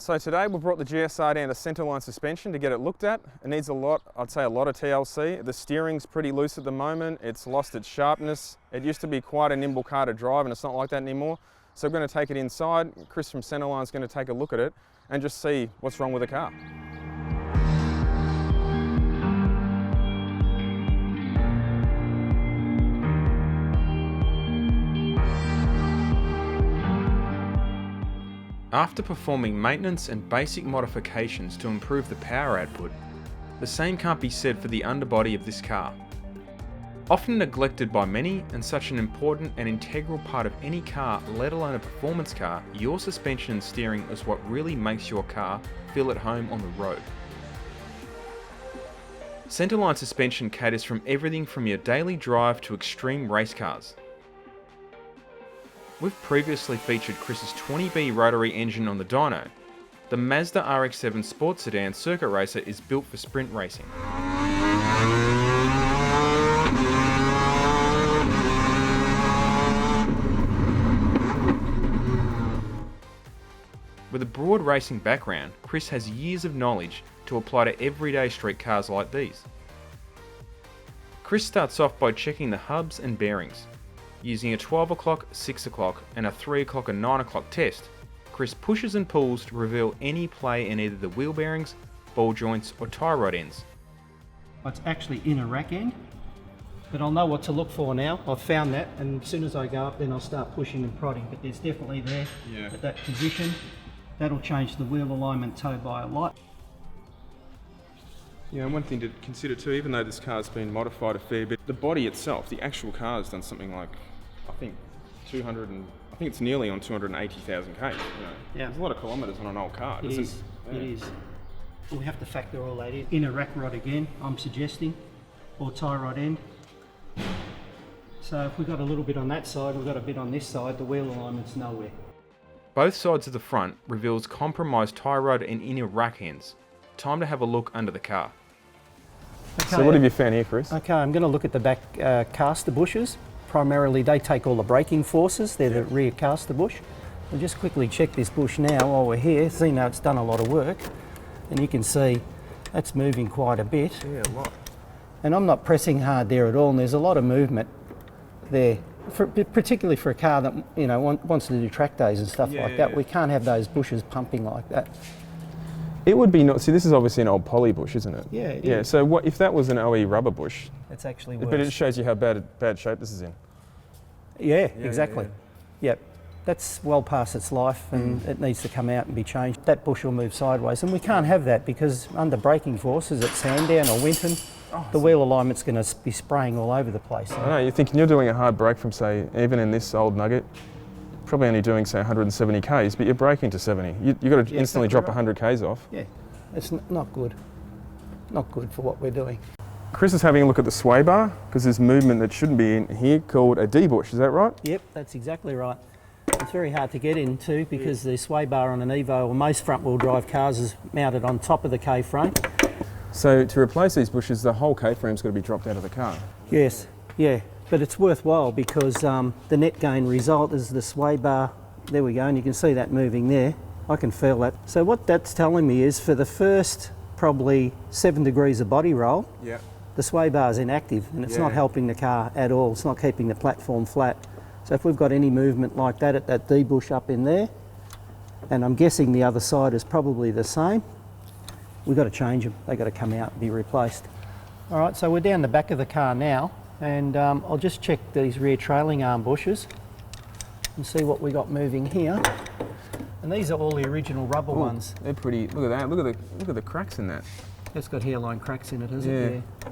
So today we brought the GSR down to Centreline Suspension to get it looked at. It needs a lot, I'd say a lot of TLC. The steering's pretty loose at the moment. It's lost its sharpness. It used to be quite a nimble car to drive and it's not like that anymore. So we're going to take it inside. Chris from Centreline is going to take a look at it and just see what's wrong with the car. After performing maintenance and basic modifications to improve the power output, the same can't be said for the underbody of this car. Often neglected by many and such an important and integral part of any car, let alone a performance car, your suspension and steering is what really makes your car feel at home on the road. Centreline Suspension caters from everything from your daily drive to extreme race cars. We've previously featured Chris's 20B rotary engine on the dyno. The Mazda RX-7 sports sedan circuit racer is built for sprint racing. With a broad racing background, Chris has years of knowledge to apply to everyday street cars like these. Chris starts off by checking the hubs and bearings. Using a 12 o'clock, 6 o'clock and a 3 o'clock and 9 o'clock test, Chris pushes and pulls to reveal any play in either the wheel bearings, ball joints or tie rod ends. It's actually in a rack end, but I'll know what to look for now. I've found that, and as soon as I go up then I'll start pushing and prodding, but there's definitely there at that position. That'll change the wheel alignment toe by a lot. Yeah, and one thing to consider too, even though this car's been modified a fair bit, the body itself, the actual car's done something like, I think it's nearly on 280,000 k's. You know? Yeah. There's a lot of kilometres on an old car. It is. We have to factor all that in. Inner rack rod again, I'm suggesting, or tie rod end. So if we've got a little bit on that side, we've got a bit on this side, the wheel alignment's nowhere. Both sides of the front reveals compromised tie rod and inner rack ends. Time to have a look under the car. Okay, so what have you found here, Chris? Okay, I'm going to look at the back caster bushes. Primarily they take all the braking forces, they're the rear caster bush. We'll just quickly check this bush now while we're here, so you know it's done a lot of work. And you can see that's moving quite a bit. Yeah, a lot. And I'm not pressing hard there at all, and there's a lot of movement there. Particularly for a car that wants to do track days and stuff like that. We can't have those bushes pumping like that. It would be not. See, this is obviously an old poly bush, isn't it? Yeah. Yeah. So what if that was an OE rubber bush? It's actually worse. But it shows you how bad shape this is in. Yeah, exactly. Yep. That's well past its life, and it needs to come out and be changed. That bush will move sideways, and we can't have that because under braking forces at Sandown or Winton, the wheel alignment's going to be spraying all over the place. I know. You're thinking you're doing a hard brake from, say, even in this old Nugget, probably only doing, say, 170 k's, but you're braking to 70. You've got to instantly drop 100 k's off. Yeah, it's not good. Not good for what we're doing. Chris is having a look at the sway bar because there's movement that shouldn't be in here called a D-bush. Is that right? Yep, that's exactly right. It's very hard to get into because the sway bar on an Evo or most front-wheel drive cars is mounted on top of the K-frame. So to replace these bushes, the whole K-frame's got to be dropped out of the car. Yes, yeah, but it's worthwhile because the net gain result is the sway bar. There we go, and you can see that moving there. I can feel that. So what that's telling me is for the first probably 7 degrees of body roll, the sway bar is inactive and it's not helping the car at all. It's not keeping the platform flat. So if we've got any movement like that at that D-bush up in there, and I'm guessing the other side is probably the same, we've got to change them. They've got to come out and be replaced. All right, so we're down the back of the car now, and I'll just check these rear trailing arm bushes and see what we got moving here. And these are all the original rubber ones. They're pretty. Look at that. Look at the cracks in that. That's got hairline cracks in it, hasn't it? Yeah.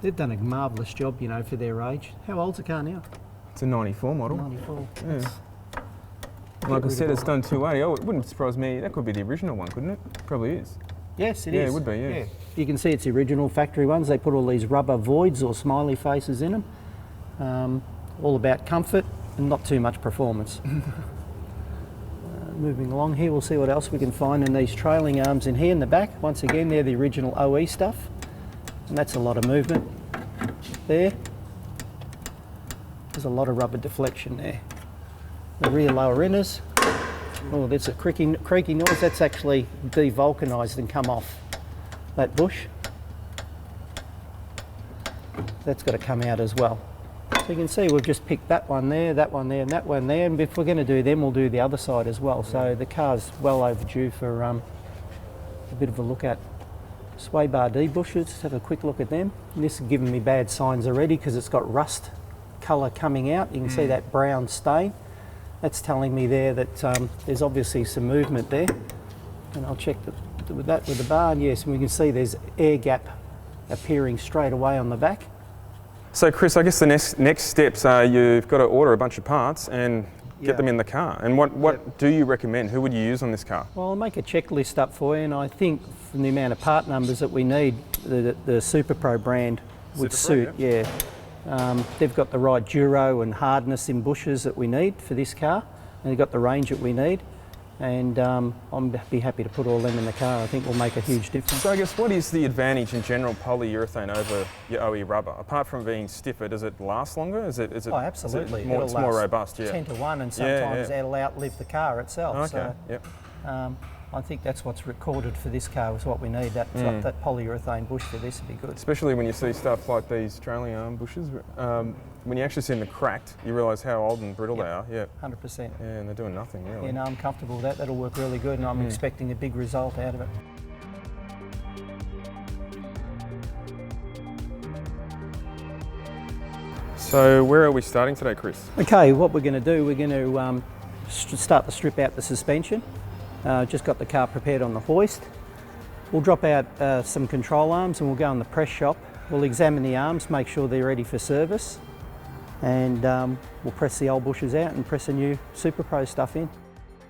They've done a marvellous job, you know, for their age. How old's the car now? It's a 94 model. 94. Yeah. Like I said, it's done 280. Oh, it wouldn't surprise me. That could be the original one, couldn't it? Probably is. Yes, it is. Yeah, it would be, yeah. You can see it's the original factory ones. They put all these rubber voids or smiley faces in them. All about comfort and not too much performance. Moving along here, we'll see what else we can find in these trailing arms in here in the back. Once again, they're the original OE stuff. And that's a lot of movement there. There's a lot of rubber deflection there. The rear lower inners. Oh, there's a creaky noise. That's actually devulcanized and come off that bush. That's got to come out as well. So you can see we've just picked that one there, and that one there, and if we're going to do them, we'll do the other side as well. So the car's well overdue for a bit of a look at. Sway bar D bushes, let's have a quick look at them. And this is giving me bad signs already because it's got rust colour coming out. You can see that brown stain. That's telling me there that there's obviously some movement there. And I'll check with the bar, and yes, and we can see there's air gap appearing straight away on the back. So Chris, I guess the next steps are you've got to order a bunch of parts and get them in the car. And what do you recommend? Who would you use on this car? Well, I'll make a checklist up for you, and I think from the amount of part numbers that we need, the SuperPro brand would suit. Yeah. They've got the right duro and hardness in bushes that we need for this car, and they've got the range that we need. And I'll be happy to put all them in the car. I think will make a huge difference. So I guess what is the advantage in general polyurethane over your OE rubber? Apart from being stiffer, does it last longer? Is it oh, absolutely. It's more robust, yeah. 10 to 1, and sometimes it'll outlive the car itself. Okay, so, yep. I think that's what's recorded for this car is what we need. That polyurethane bush for this would be good. Especially when you see stuff like these trailing arm bushes. When you actually see them cracked, you realise how old and brittle they are. Yeah, 100%. Yeah, and they're doing nothing really. Yeah, no, I'm comfortable with that. That'll work really good, and I'm expecting a big result out of it. So where are we starting today, Chris? Okay, what we're going to do, we're going to start to strip out the suspension. Just got the car prepared on the hoist. We'll drop out some control arms and we'll go in the press shop. We'll examine the arms, make sure they're ready for service, and we'll press the old bushes out and press the new SuperPro stuff in.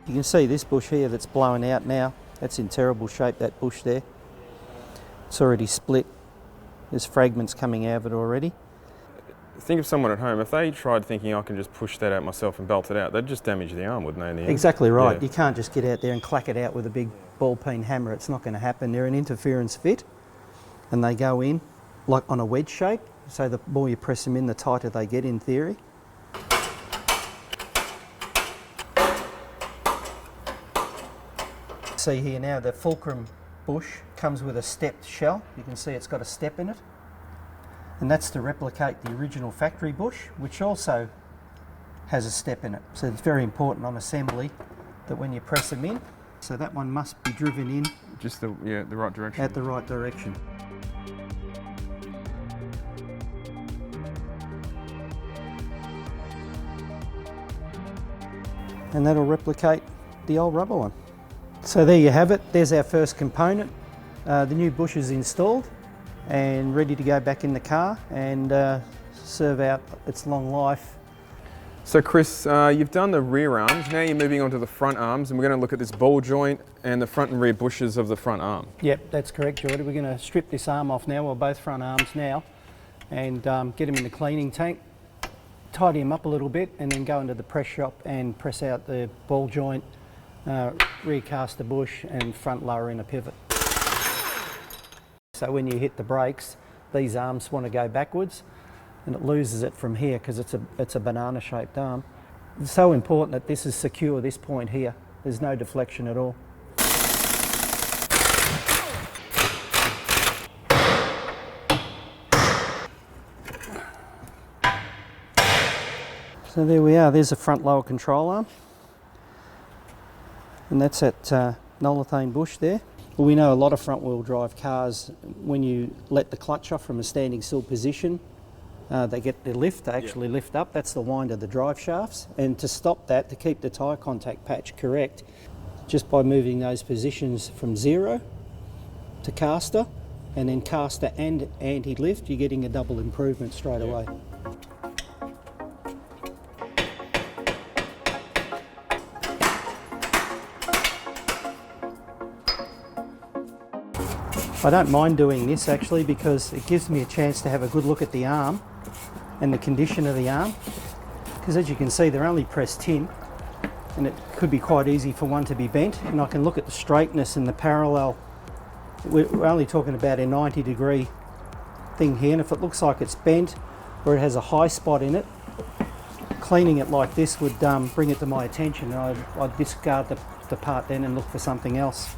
You can see this bush here that's blowing out now. That's in terrible shape, that bush there. It's already split. There's fragments coming out of it already. Think of someone at home, if they tried thinking I can just push that out myself and belt it out, they'd just damage the arm, wouldn't they, in the end? Exactly right. Yeah. You can't just get out there and clack it out with a big ball peen hammer. It's not going to happen. They're an interference fit, and they go in like on a wedge shape. So the more you press them in, the tighter they get in theory. See here now, the fulcrum bush comes with a stepped shell. You can see it's got a step in it. And that's to replicate the original factory bush, which also has a step in it. So it's very important on assembly that when you press them in, so that one must be driven in. Just the right direction. At the right direction. And that'll replicate the old rubber one. So there you have it. There's our first component. The new bush is installed and ready to go back in the car and serve out its long life. So Chris, you've done the rear arms, now you're moving on to the front arms, and we're going to look at this ball joint and the front and rear bushes of the front arm. Yep, that's correct, Geordie. We're going to strip this arm off now, well, both front arms now, and get them in the cleaning tank, tidy them up a little bit, and then go into the press shop and press out the ball joint, recast the bush, and front lower in a pivot. So when you hit the brakes, these arms want to go backwards, and it loses it from here because it's a banana-shaped arm. It's so important that this is secure, this point here. There's no deflection at all. So there we are, there's a front lower control arm. And that's that Nolethane bush there. Well, we know a lot of front wheel drive cars, when you let the clutch off from a standing still position, they get the lift, they actually lift up. That's the wind of the drive shafts. And to stop that, to keep the tyre contact patch correct, just by moving those positions from 0 to caster, and then caster and anti-lift, you're getting a double improvement straight away. I don't mind doing this actually because it gives me a chance to have a good look at the arm and the condition of the arm, because as you can see they're only pressed tin and it could be quite easy for one to be bent, and I can look at the straightness and the parallel. We're only talking about a 90-degree thing here, and if it looks like it's bent or it has a high spot in it, cleaning it like this would bring it to my attention. I'd discard the part then and look for something else.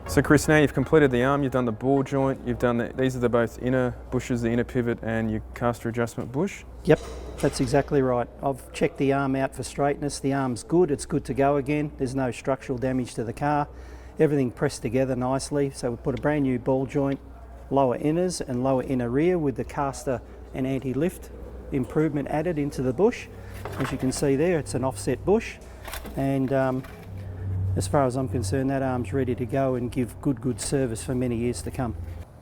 So Chris, now you've completed the arm, you've done the ball joint, you've done these are the both inner bushes, the inner pivot and your caster adjustment bush? Yep, that's exactly right. I've checked the arm out for straightness. The arm's good, it's good to go again. There's no structural damage to the car. Everything pressed together nicely. So we put a brand new ball joint, lower inners and lower inner rear with the caster and anti-lift improvement added into the bush. As you can see there, it's an offset bush. And as far as I'm concerned, that arm's ready to go and give good service for many years to come.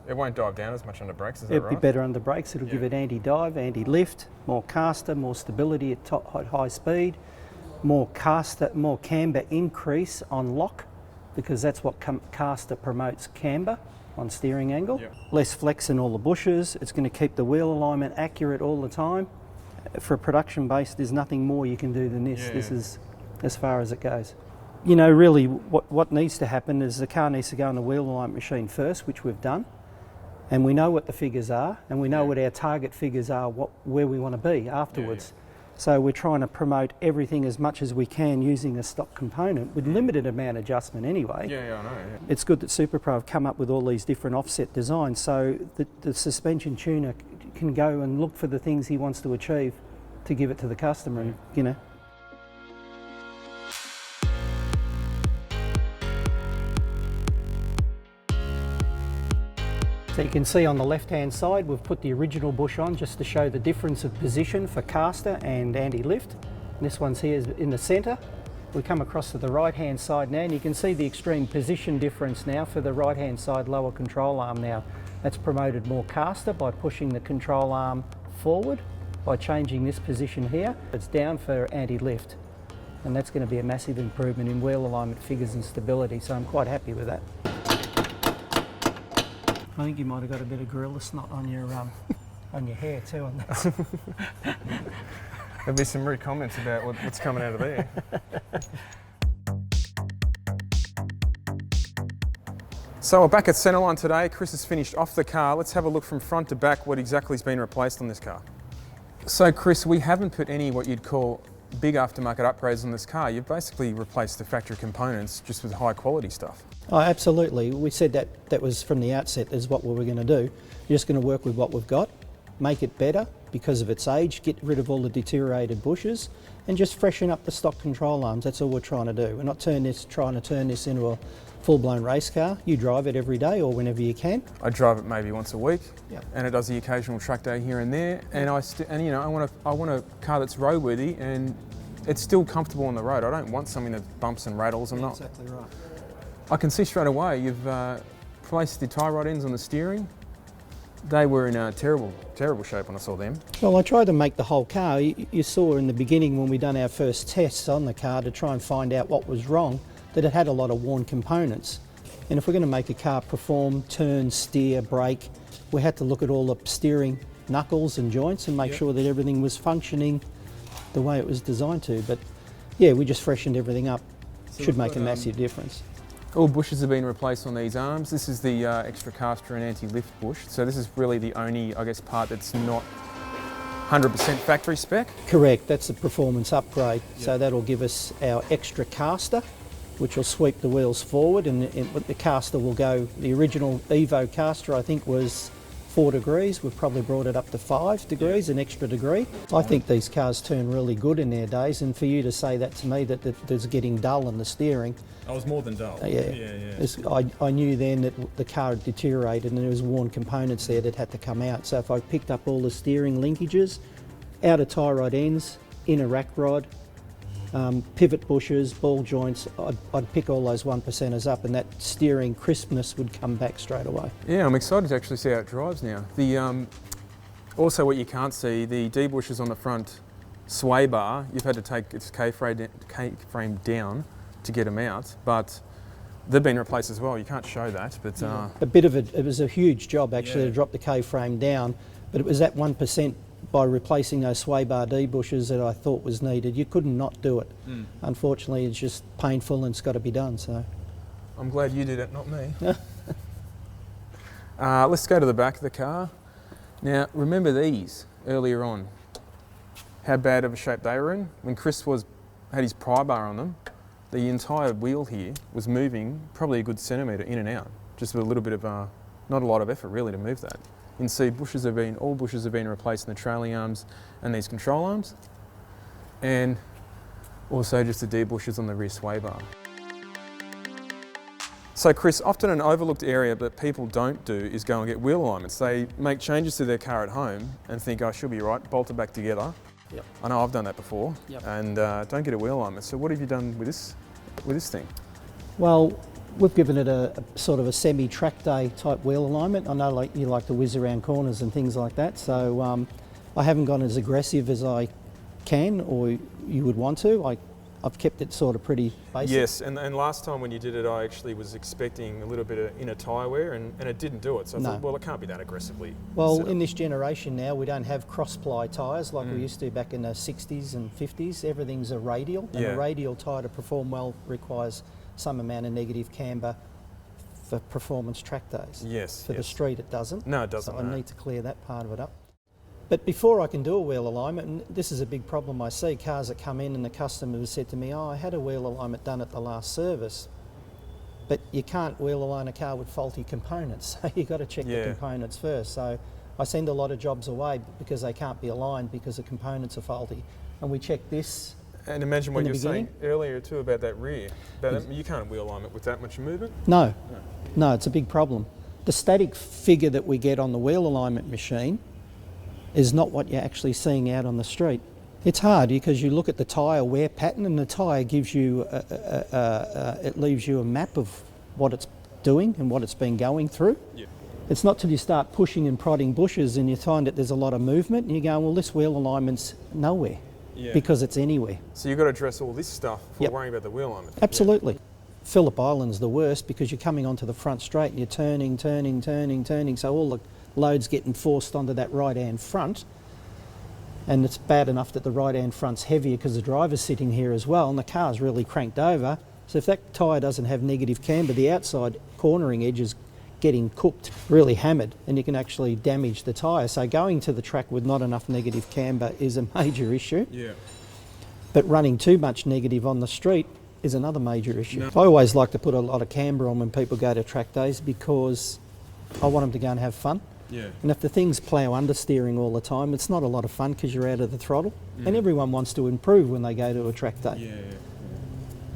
It won't dive down as much under brakes, is that It'll right? be better under brakes. It'll give it anti-dive, anti-lift, more caster, more stability at high speed, more camber increase on lock, because that's what caster promotes, camber on steering angle. Yep. Less flex in all the bushes. It's going to keep the wheel alignment accurate all the time. For a production base, there's nothing more you can do than this. This is as far as it goes. You know, really what needs to happen is the car needs to go on the wheel alignment machine first, which we've done, and we know what the figures are, and we know what our target figures are, where we want to be afterwards. So we're trying to promote everything as much as we can using a stock component with limited amount of adjustment anyway. I know. It's good that SuperPro have come up with all these different offset designs, so the suspension tuner can go and look for the things he wants to achieve to give it to the customer, and you know. So you can see on the left-hand side, we've put the original bush on just to show the difference of position for caster and anti-lift. This one's here in the centre. We come across to the right-hand side now, and you can see the extreme position difference now for the right-hand side lower control arm now. That's promoted more caster by pushing the control arm forward, by changing this position here. It's down for anti-lift, and that's going to be a massive improvement in wheel alignment figures and stability, so I'm quite happy with that. I think you might have got a bit of gorilla snot on your hair too. On that. There'll be some rude comments about what's coming out of there. So we're back at Centreline today. Chris has finished off the car. Let's have a look from front to back what exactly has been replaced on this car. So Chris, we haven't put any what you'd call big aftermarket upgrades on this car. You've basically replaced the factory components just with high quality stuff. Oh, absolutely. We said that was from the outset is what we were going to do. You're just going to work with what we've got, make it better because of its age, get rid of all the deteriorated bushes, and just freshen up the stock control arms. That's all we're trying to do. We're not trying to turn this into a full-blown race car. You drive it every day or whenever you can. I drive it maybe once a week, and it does the occasional track day here and there. And you know, I want a car that's roadworthy and it's still comfortable on the road. I don't want something that bumps and rattles. Exactly right. I can see straight away you've placed the tie rod ends on the steering. They were in a terrible shape when I saw them. Well, I tried to make the whole car. You saw in the beginning when we done our first tests on the car to try and find out what was wrong, that it had a lot of worn components. And if we're going to make a car perform, turn, steer, brake, we had to look at all the steering knuckles and joints and make sure that everything was functioning the way it was designed to. But yeah, we just freshened everything up. So should make a massive difference. All bushes have been replaced on these arms. This is the extra caster and anti-lift bush. So this is really the only, I guess, part that's not 100% factory spec? Correct, that's a performance upgrade. Yep. So that'll give us our extra caster, which will sweep the wheels forward, and the caster will go, the original Evo caster I think was 4 degrees. We've probably brought it up to 5 degrees, an extra degree. I think these cars turn really good in their days, and for you to say that to me, that there's getting dull in the steering. I was more than dull. I knew then that the car had deteriorated and there was worn components there that had to come out. So if I picked up all the steering linkages, outer tie rod ends, inner rack rod, pivot bushes, ball joints, I'd pick all those 1%ers up and that steering crispness would come back straight away. Yeah, I'm excited to actually see how it drives now. Also what you can't see, the D-bushes on the front sway bar, you've had to take its K-frame down to get them out, but they've been replaced as well. You can't show that, but... A bit of it was a huge job actually to drop the K-frame down, but it was that 1% by replacing those sway bar D bushes that I thought was needed. You couldn't not do it. Unfortunately, it's just painful and it's got to be done. So I'm glad you did it, not me. Let's go to the back of the car. Now, remember these earlier on, how bad of a shape they were in? When Chris had his pry bar on them, the entire wheel here was moving probably a good centimetre in and out, just with a little bit of, not a lot of effort really to move that. You can see all bushes have been replaced in the trailing arms and these control arms, and also just the D bushes on the rear sway bar. So Chris, often an overlooked area that people don't do is go and get wheel alignments. They make changes to their car at home and think, oh, she'll be right, bolt it back together. Yep. I know I've done that before, Yep. and don't get a wheel alignment. So what have you done with this thing? well, we've given it a sort of a semi-track day type wheel alignment. I know like you like to whiz around corners and things like that, so I haven't gone as aggressive as I can or you would want to. I've kept it sort of pretty basic. Yes, and last time when you did it, I actually was expecting a little bit of inner tyre wear, and it didn't do it. So I thought, well, it can't be that aggressively. Well, in this generation now, we don't have cross-ply tyres like we used to back in the 60s and 50s. Everything's a radial, and a radial tyre to perform well requires some amount of negative camber for performance track days. Yes. For the street, it doesn't. No, it doesn't. So I need to clear that part of it up. But before I can do a wheel alignment, and this is a big problem I see, cars that come in and the customer has said to me, oh, I had a wheel alignment done at the last service. But you can't wheel align a car with faulty components, so you've got to check the components first. So I send a lot of jobs away because they can't be aligned because the components are faulty. And we check this. And imagine what you were saying earlier too about that rear. You can't wheel alignment with that much movement. No, it's a big problem. The static figure that we get on the wheel alignment machine is not what you're actually seeing out on the street. It's hard because you look at the tyre wear pattern and the tyre gives you, it leaves you a map of what it's doing and what it's been going through. Yeah. It's not till you start pushing and prodding bushes and you find that there's a lot of movement and you're going, well, this wheel alignment's nowhere because it's anywhere. So you've got to address all this stuff before worrying about the wheel alignment. Absolutely. Phillip Island's the worst because you're coming onto the front straight and you're turning, so all the load's getting forced onto that right-hand front, and it's bad enough that the right-hand front's heavier because the driver's sitting here as well and the car's really cranked over. So if that tyre doesn't have negative camber, the outside cornering edge is getting cooked, really hammered, and you can actually damage the tyre. So going to the track with not enough negative camber is a major issue. Yeah. But running too much negative on the street is another major issue. No. I always like to put a lot of camber on when people go to track days because I want them to go and have fun. Yeah. And if the thing's plough understeering all the time, it's not a lot of fun because you're out of the throttle. And everyone wants to improve when they go to a track day.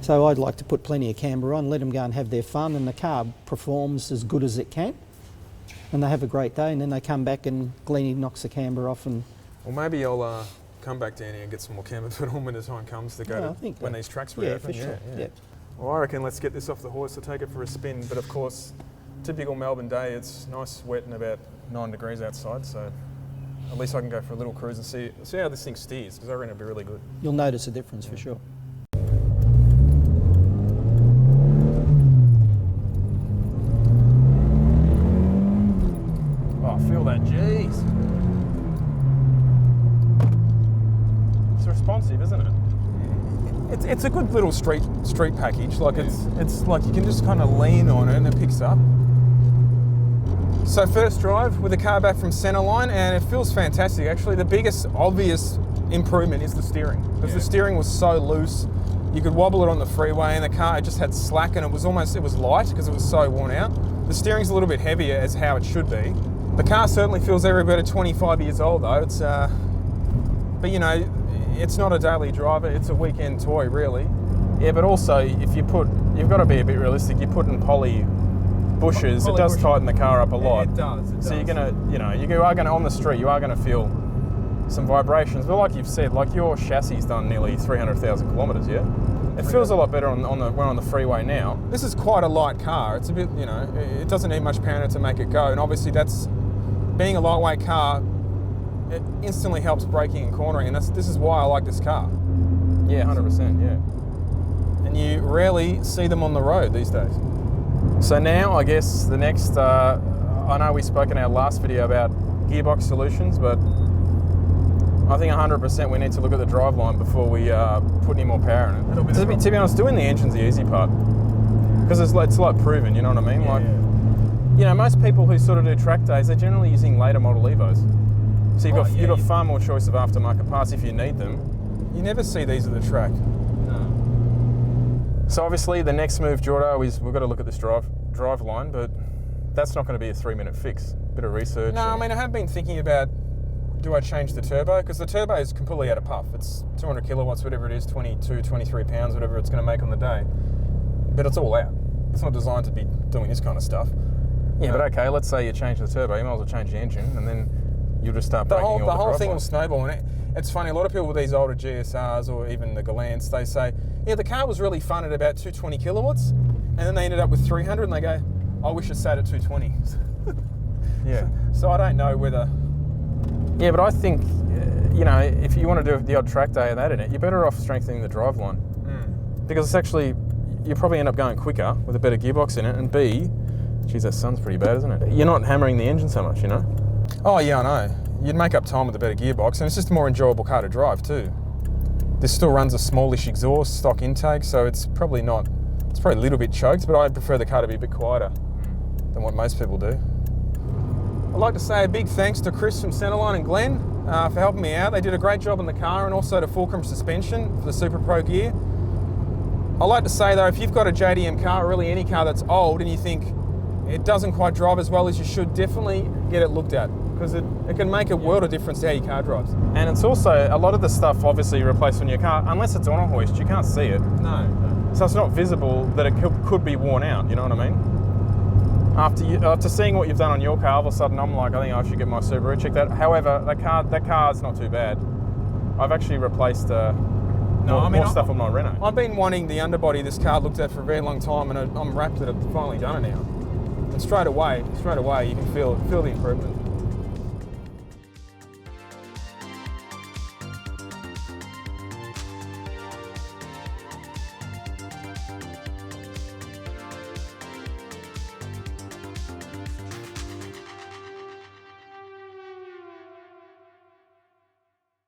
So I'd like to put plenty of camber on, let them go and have their fun, and the car performs as good as it can. And they have a great day, and then they come back and Glennie knocks the camber off. And well, maybe I'll come back down here and get some more camber put on when the time comes to go when these tracks reopen. Yeah, for sure. Yeah. Well, I reckon let's get this off the horse to take it for a spin. But of course, typical Melbourne day, it's nice, wet and about 9 degrees outside, so at least I can go for a little cruise and see how this thing steers, because I reckon it'll be really good. You'll notice a difference for sure. Oh, feel that, jeez. It's responsive, isn't it? It's a good little street package. Like it's like you can just kind of lean on it and it picks up. So first drive with the car back from Centreline, and it feels fantastic. Actually, the biggest obvious improvement is the steering, because the steering was so loose. You could wobble it on the freeway, and the car just had slack, and it was light because it was so worn out. The steering's a little bit heavier as how it should be. The car certainly feels every bit of 25 years old though. It's but you know, it's not a daily driver. It's a weekend toy, really. Yeah, but also if you've got to be a bit realistic. You're putting poly bushes, it does tighten the car up a lot. It does. So you're gonna, you are gonna on the street, you are gonna feel some vibrations. But like you've said, like your chassis done nearly 300,000 kilometres, yeah. It feels a lot better when on the freeway now. This is quite a light car. It's a bit, it doesn't need much power to make it go. And obviously, that's being a lightweight car. It instantly helps braking and cornering, and this is why I like this car. Yeah, 100%. Yeah. And you rarely see them on the road these days. So now, I guess the next, I know we spoke in our last video about gearbox solutions, but I think 100% we need to look at the driveline before we put any more power in it. To be honest, doing the engine's the easy part. Because it's like proven, you know what I mean? You know, most people who sort of do track days, they're generally using later model Evos. So you've got far more choice of aftermarket parts if you need them. You never see these at the track. No. So obviously the next move, Jordo, is we've got to look at this drive line, but that's not going to be a 3-minute fix. Bit of research. No, I mean, I have been thinking about, do I change the turbo? Because the turbo is completely out of puff. It's 200 kilowatts, whatever it is, 22, 23 pounds, whatever it's going to make on the day. But it's all out. It's not designed to be doing this kind of stuff. Yeah, but okay, let's say you change the turbo, you might as well change the engine, and then you'll just start breaking all the whole thing will snowball. And it's funny, a lot of people with these older GSRs or even the Galants, they say, yeah, the car was really fun at about 220 kilowatts, and then they ended up with 300, and they go, I wish it sat at 220. Yeah. So I don't know whether... Yeah, but I think, you know, if you want to do the odd track day and that in it, you're better off strengthening the driveline. Because it's actually, you probably end up going quicker with a better gearbox in it, and B, geez, that sun's pretty bad, isn't it? You're not hammering the engine so much, you know? Oh, yeah, I know. You'd make up time with a better gearbox, and it's just a more enjoyable car to drive, too. This still runs a smallish exhaust, stock intake, so it's probably not... It's probably a little bit choked, but I prefer the car to be a bit quieter than what most people do. I'd like to say a big thanks to Chris from Centreline and Glenn for helping me out. They did a great job on the car, and also to fullBOOST Suspension for the SuperPro gear. I'd like to say, though, if you've got a JDM car, or really any car that's old, and you think it doesn't quite drive as well as you should, definitely get it looked at, because it can make a world of difference to how your car drives. And it's also, a lot of the stuff obviously you replace on your car, unless it's on a hoist, you can't see it. No. So it's not visible that it could be worn out, you know what I mean? After seeing what you've done on your car, all of a sudden I'm like, I think I should get my Subaru checked out. However, that car's not too bad. I've actually replaced more stuff on my Renault. I've been wanting the underbody of this car looked at for a very long time, and I'm rapt that I've finally done it now. And straight away you can feel the improvement.